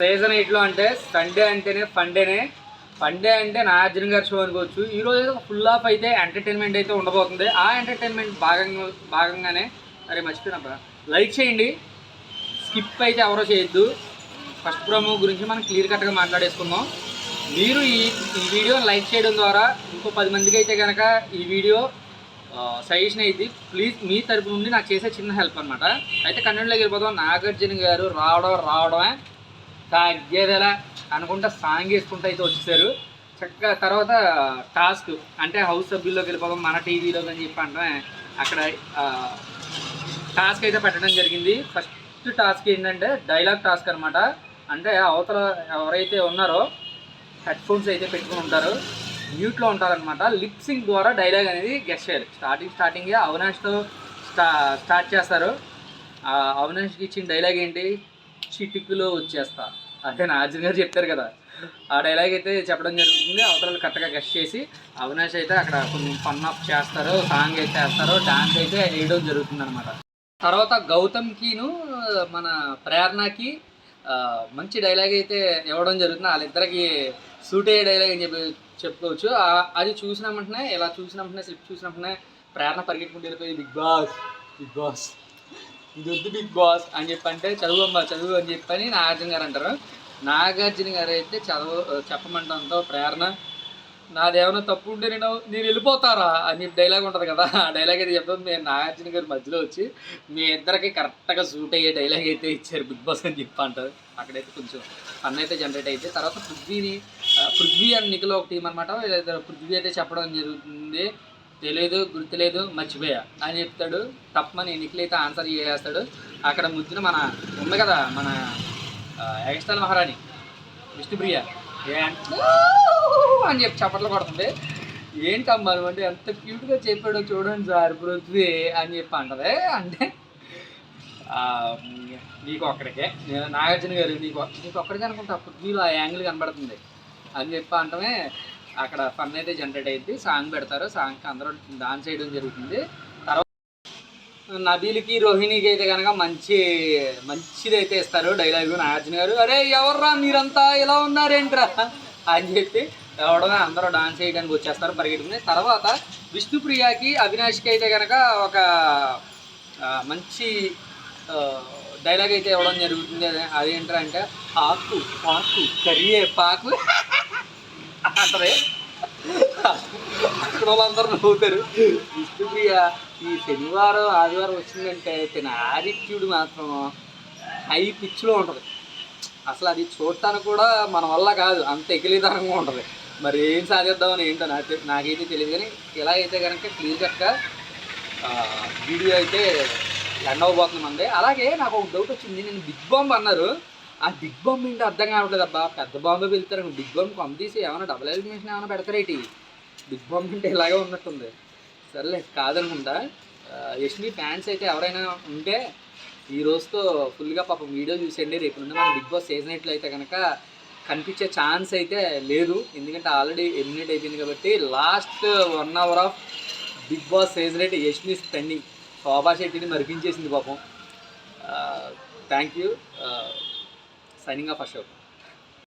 Season 8లో అంటే Sunday అంటేనే funday అంటే నాగార్జున గారి షో అనుకోవచ్చు. ఈరోజు అయితే ఫుల్ ఆఫ్ అయితే ఎంటర్టైన్మెంట్ అయితే ఉండబోతుంది. ఆ ఎంటర్టైన్మెంట్ భాగంగానే అరే మర్చిపోయినబ్బా, లైక్ చేయండి, స్కిప్ అయితే ఎవరో చేయొద్దు. ఫస్ట్ ప్రోమో గురించి మనం క్లియర్ కట్గా మాట్లాడేసుకుందాం. మీరు ఈ వీడియోని లైక్ చేయడం ద్వారా ఇంకో 10 మందికి అయితే కనుక ఈ వీడియో సజెషన్ అయింది. ప్లీజ్ మీ తరపు నుండి నాకు చేసే చిన్న హెల్ప్ అనమాట. అయితే కంటెంట్లోకి వెళ్ళిపోతాం. నాగార్జున గారు రావడమే తగ్గేదెలా అనుకుంటా సాంగ్ వేసుకుంటూ అయితే వచ్చేసారు చక్కగా. తర్వాత టాస్క్ అంటే హౌస్ సభ్యుల్లోకి వెళ్ళిపోతాం, మన టీవీలోకి అని చెప్పి అంటే అక్కడ టాస్క్ అయితే పెట్టడం జరిగింది. ఫస్ట్ టాస్క్ ఏంటంటే డైలాగ్ టాస్క్ అనమాట. అంటే అవతల ఎవరైతే ఉన్నారో హెడ్ ఫోన్స్ అయితే పెట్టుకుని ఉంటారు, మ్యూట్లో ఉంటారనమాట. లిప్ సింక్ ద్వారా డైలాగ్ అనేది గెస్ట్ చేయాలి. స్టార్టింగే అవినాష్తో స్టార్ట్ చేస్తారు. అవినాష్కి ఇచ్చిన డైలాగ్ ఏంటి, చిటికులో వచ్చేస్తా అంటే నాగార్జున గారు చెప్తారు కదా, ఆ డైలాగ్ అయితే చెప్పడం జరుగుతుంది. అవతల కరెక్ట్గా గెస్ట్ చేసి అవినాష్ అయితే అక్కడ కొంచెం ఫన్ ఆఫ్ చేస్తారు, సాంగ్ అయితే వేస్తారు, డాన్స్ అయితే వేయడం జరుగుతుంది అనమాట. తర్వాత గౌతమ్కిను మన ప్రేరణకి మంచి డైలాగ్ అయితే ఇవ్వడం జరుగుతుంది. వాళ్ళిద్దరికి సూట్ అయ్యే డైలాగ్ అని చెప్పుకోవచ్చు. అది చూసిన వెంటనే స్లిప్ చూసిన వెంటనే ప్రేరణ పరిగెట్టుకుంటూ వెళ్ళిపోయి బిగ్ బాస్ ఇది వద్దు బిగ్ బాస్ అని చెప్పంటే చదువు అని చెప్పని నాగార్జున గారు అంటారు. నాగార్జున గారు అయితే చెప్పమంటంతో ప్రేరణ నాదేమైనా తప్పు ఉంటే నేను వెళ్ళిపోతారా అని డైలాగ్ ఉంటుంది కదా, ఆ డైలాగ్ అయితే చెప్తాను. నేను నాగార్జున గారి మధ్యలో వచ్చి మీ ఇద్దరికి కరెక్ట్గా సూట్ అయ్యే డైలాగ్ అయితే ఇచ్చారు బిగ్ బాస్ అని చెప్పి అంటారు. అక్కడైతే కొంచెం ఫన్ అయితే జనరేట్ అయితే. తర్వాత పృథ్వీ అండ్ నిఖిల్ ఒక టీం అనమాట. పృథ్వీ అయితే చెప్పడం జరుగుతుంది, గుర్తులేదు మర్చిపోయా అని చెప్తాడు. తప్పమని నిఖిల్ అయితే ఆన్సర్ చేస్తాడు. అక్కడ ముద్దున మన ఉంది కదా మన ఎక్స్టల్ మహారాణి విష్ణుప్రియ అని చెప్పి చప్పట్లు కొడుతుంది. ఏంటమ్మా అంటే ఎంత క్యూట్గా చెప్పాడో చూడండి సార్ పృథ్వీ అని చెప్పి అంటది. అంటే నీకు ఒక్కడికే నాగార్జున గారు నీకు ఒక్కడికే అనుకుంటా పృథ్వీలో ఆ యాంగిల్ కనబడుతుంది అని చెప్పి అంటమే. అక్కడ ఫన్ అయితే జనరేట్ అయింది. సాంగ్ పెడతారు, సాంగ్కి అందరూ డాన్స్ చేయడం జరుగుతుంది. తర్వాత నబీల్కి రోహిణికి అయితే కనుక మంచిది అయితే ఇస్తారు డైలాగు. నాగార్జున గారు అరే ఎవర్రా మీరంతా ఇలా ఉన్నారేంట్రా అని చెప్పి ఎవడమే అందరూ డాన్స్ చేయడానికి వచ్చేస్తారు పరిగెట్టుకుని. తర్వాత విష్ణుప్రియకి అవినాష్కి అయితే కనుక ఒక మంచి డైలాగ్ అయితే ఇవ్వడం జరుగుతుంది. అదేంటంటే అంటే పాకు కరియే పాకు అంటారే. అక్కడ వాళ్ళందరూ నవ్వుతారు. విష్ణుప్రియ ఈ శనివారం ఆదివారం వచ్చిందంటే తన యాటిట్యూడ్ మాత్రం హై పిచ్లో ఉంటుంది. అసలు అది చూడటానికి కూడా మన వల్ల కాదు, అంత ఎకిలితనంగా ఉంటుంది. మరి ఏం సాధిద్దామని ఏంటో నాకైతే తెలియదు. కానీ ఇలా అయితే కనుక క్లియర్ కట్గా వీడియో అయితే ఎండ్ అవ్వబోతుంది మంది. అలాగే నాకు ఒక డౌట్ వచ్చింది. నేను బిగ్ బాంబ్ అన్నారు, ఆ బిగ్ బాంబ్ ఏంటో అర్థం కావట్లేదు అబ్బా. పెద్ద బాంబే వెళ్తారు, బిగ్ బాంబ్ కొంత తీసి ఏమైనా డబుల్ ఎలిమినేషన్ ఏమైనా పెడతారేటి? బిగ్ బాంబ్ అంటే ఇలాగే ఉన్నట్టుంది. సరేలే కాదనుకుంటా. యష్మి ఫ్యాన్స్ అయితే ఎవరైనా ఉంటే ఈ రోజుతో ఫుల్గా పాపం వీడియో చూసేయండి. రేపు నుండి మనం బిగ్ బాస్ సీజన్ 8లో అయితే కనుక కనిపించే ఛాన్స్ అయితే లేదు, ఎందుకంటే ఆల్రెడీ ఎలిమినేట్ అయిపోయింది కాబట్టి. Last 1 hour of Bigg Boss season 8 Yashmi spending Shobha శెట్టిని మరిపించేసింది పాపం. Thank you. Signing off Ashok.